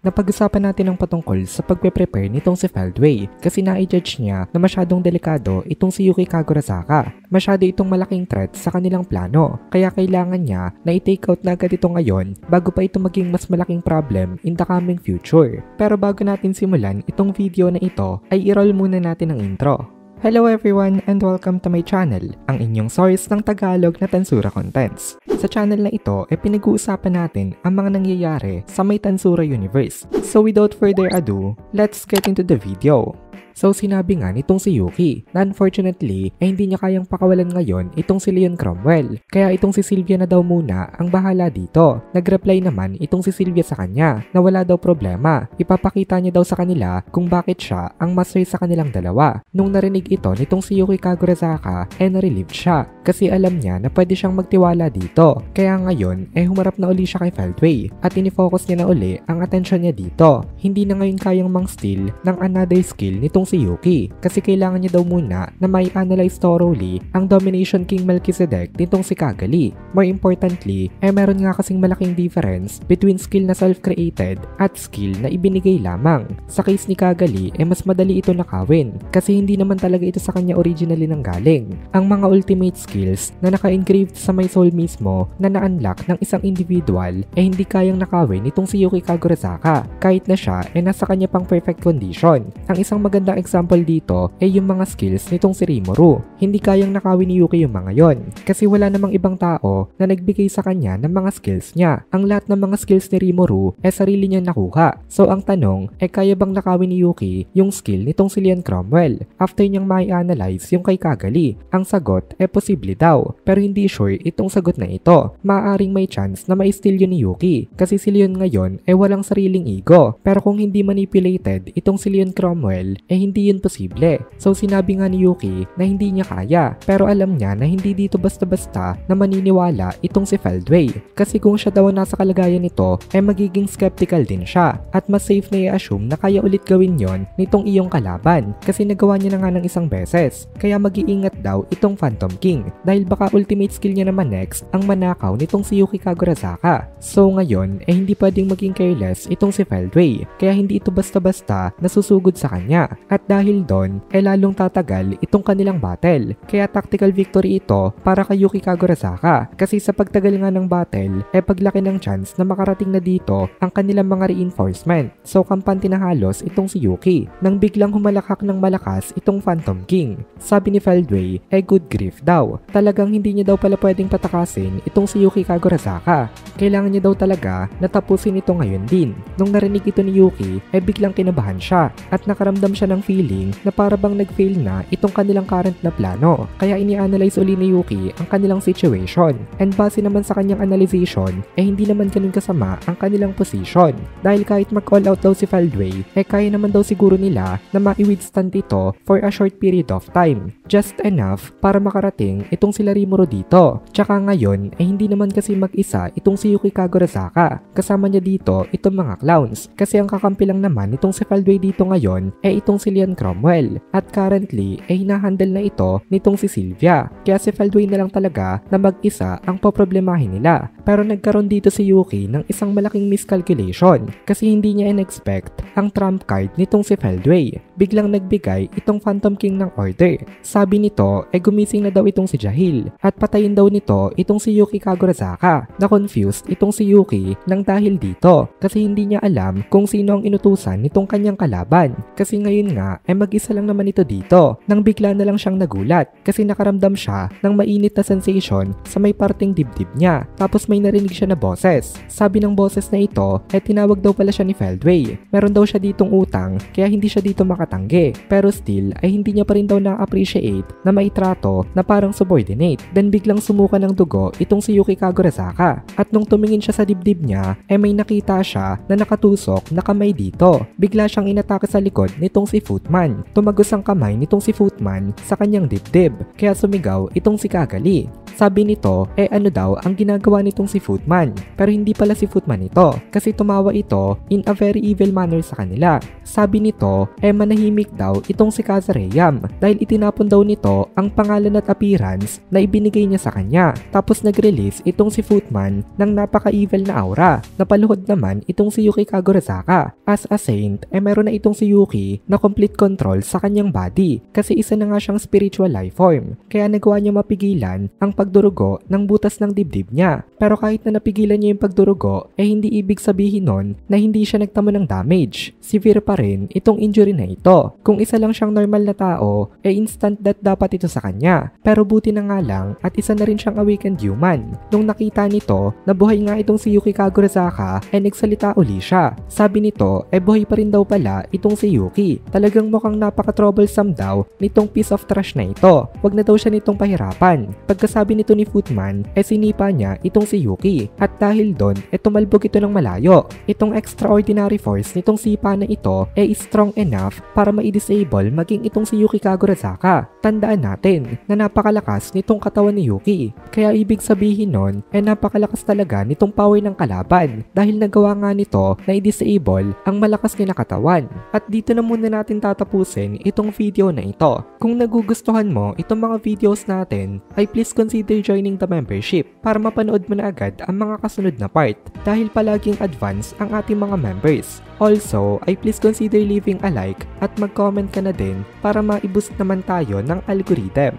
Napag-usapan natin ang patungkol sa pagpe-prepare nitong si Feldway kasi na-judge niya na masyadong delikado itong si Yuki Kagurazaka. Masyado itong malaking threat sa kanilang plano kaya kailangan niya na i-take out na agad ito ngayon bago pa ito maging mas malaking problem in the coming future. Pero bago natin simulan itong video na ito ay i-roll muna natin ang intro. Hello everyone and welcome to my channel, ang inyong source ng Tagalog na Tansura Contents. Sa channel na ito ay pinag-uusapan natin ang mga nangyayari sa may Tansura universe. So without further ado, let's get into the video. So sinabi nga nitong si Yuki na unfortunately ay hindi niya kayang pakawalan ngayon itong si Leon Cromwell. Kaya itong si Sylvia na daw muna ang bahala dito. Nag-reply naman itong si Sylvia sa kanya na wala daw problema. Ipapakita niya daw sa kanila kung bakit siya ang master sa kanilang dalawa. Nung narinig ito nitong si Yuki Kagurazaka ay na-relieved siya kasi alam niya na pwede siyang magtiwala dito. Kaya ngayon ay humarap na uli siya kay Feldway at inifocus niya na uli ang atensyon niya dito. Hindi na ngayon kayang mang-steal ng another skill nitong si Yuki kasi kailangan niya daw muna na may analyze thoroughly ang Domination King Melchizedek nitong si Cagalli. More importantly, meron nga kasing malaking difference between skill na self-created at skill na ibinigay lamang. Sa case ni Cagalli, mas madali ito nakawin kasi hindi naman talaga ito sa kanya originally nanggaling. Ang mga ultimate skills na naka-engraved sa may soul mismo na na-unlock ng isang individual hindi kayang nakawin nitong si Yuki Kagurazaka kahit na siya nasa kanya pang perfect condition. Ang isang magandang example dito ay yung mga skills nitong si Rimuru. Hindi kayang nakawin ni Yuki yung mga yon kasi wala namang ibang tao na nagbigay sa kanya ng mga skills niya. Ang lahat ng mga skills ni Rimuru sarili niya nakuha. So ang tanong kaya bang nakawin ni Yuki yung skill nitong si Leon Cromwell after niyang mai-analyze yung kay Cagalli? Ang sagot posible daw pero hindi sure itong sagot na ito. Maaaring may chance na ma-steal yun ni Yuki kasi si Leon ngayon walang sariling ego pero kung hindi manipulated itong si Leon Cromwell hindi yun posible. So sinabi nga ni Yuki na hindi niya kaya pero alam niya na hindi dito basta-basta na maniniwala itong si Feldway kasi kung siya daw nasa kalagayan nito magiging skeptical din siya at mas safe na i-assume na kaya ulit gawin yon nitong iyong kalaban kasi nagawa niya na nga ng isang beses kaya mag-iingat daw itong Phantom King dahil baka ultimate skill niya naman next ang manakaw nitong si Yuki Kagurazaka. So ngayon hindi pwedeng maging careless itong si Feldway kaya hindi ito basta-basta nasusugod sa kanya. At dahil doon, lalong tatagal itong kanilang battle. Kaya tactical victory ito para kay Yuki Kagurazaka. Kasi sa pagtagal nga ng battle, paglaki ng chance na makarating na dito ang kanilang mga reinforcement. So kampante na halos itong si Yuki nang biglang humalakhak ng malakas itong Phantom King. Sabi ni Feldway, good grief daw. Talagang hindi niya daw pala pwedeng patakasin itong si Yuki Kagurazaka. Kailangan niya daw talaga natapusin ito ngayon din. Nung narinig ito ni Yuki, biglang kinabahan siya at nakaramdam siya ng feeling na para bang nag-fail na itong kanilang current na plano. Kaya ini-analyze uli ni Yuki ang kanilang situation. And base naman sa kanyang analyzation, hindi naman ganun kasama ang kanilang position. Dahil kahit mag-all out daw si Feldway, kaya naman daw siguro nila na ma-withstand ito for a short period of time. Just enough para makarating itong sila Rimuru dito. Tsaka ngayon, hindi naman kasi mag-isa itong si Yuki Kagurazaka. Kasama niya dito itong mga clowns. Kasi ang kakampi lang naman itong si Feldway dito ngayon itong si Leon Cromwell at currently hinahandle na ito nitong si Sylvia kaya si Feldway na lang talaga na mag-isa ang poproblemahin nila. Pero nagkaroon dito si Yuki ng isang malaking miscalculation kasi hindi niya in-expect ang trump card nitong si Feldway. Biglang nagbigay itong Phantom King ng order. Sabi nito gumising na daw itong si Jahil at patayin daw nito itong si Yuki Kagurazaka. Na-confused itong si Yuki nang dahil dito kasi hindi niya alam kung sino ang inutusan nitong kanyang kalaban. Kasi ngayon nga mag-isa lang naman ito dito nang bigla na lang siyang nagulat kasi nakaramdam siya ng mainit na sensation sa may parting dibdib niya tapos may narinig siya na boses. Sabi ng boses na ito tinawag daw pala siya ni Feldway. Meron daw siya ditong utang kaya hindi siya dito makatanggi pero still hindi niya pa rin daw na-appreciate na maitrato na parang subordinate. Then biglang sumuka ng dugo itong si Yuki Kagurazaka at nung tumingin siya sa dibdib niya may nakita siya na nakatusok na kamay dito. Bigla siyang inatake sa likod nitong si Footman. Tumagos ang kamay nitong si Footman sa kanyang dibdib kaya sumigaw itong si Cagalli. Sabi nito, ano daw ang ginagawa nitong si Footman? Pero hindi pala si Footman ito, kasi tumawa ito in a very evil manner sa kanila. Sabi nito, manahimik daw itong si Kazareyam dahil itinapon daw nito ang pangalan at appearance na ibinigay niya sa kanya. Tapos nag-release itong si Footman ng napaka-evil na aura. Napaluhod naman itong si Yuki Kagorazaka. As a saint, meron na itong si Yuki na complete control sa kanyang body kasi isa na nga siyang spiritual life form. Kaya nagawa niya mapigilan ang pagdurugo ng butas ng dibdib niya. Pero kahit na napigilan niya yung pagdurugo, hindi ibig sabihin nun na hindi siya nagtamo ng damage. Severe pa rin itong injury na ito. Kung isa lang siyang normal na tao, instant death dapat ito sa kanya. Pero buti na nga lang at isa na rin siyang awakened human. Nung nakita nito na buhay nga itong si Yuki Kagorazaka, nagsalita uli siya. Sabi nito, buhay pa rin daw pala itong si Yuki. Talagang mukhang napaka-troublesome daw nitong piece of trash na ito. Wag na daw siya nitong pahirapan. Pagkasabi nito ni Footman, sinipa niya itong si Yuki. At dahil doon, tumalbog ito ng malayo. Itong extraordinary force nitong sipa na ito is strong enough para ma-disable maging itong si Yuki Kagorazaka. Tandaan natin na napakalakas nitong katawan ni Yuki. Kaya ibig sabihin nun, napakalakas talaga nitong power ng kalaban dahil nagawa nga nito na i-disable ang malakas niya na katawan. At dito na muna natin tatapusin itong video na ito. Kung nagugustuhan mo itong mga videos natin, ay please consider joining the membership para mapanood mo na agad ang mga kasunod na part dahil palaging advance ang ating mga members. Also, ay please consider leaving a like at mag-comment ka na din para ma-boost naman tayo ng algorithm.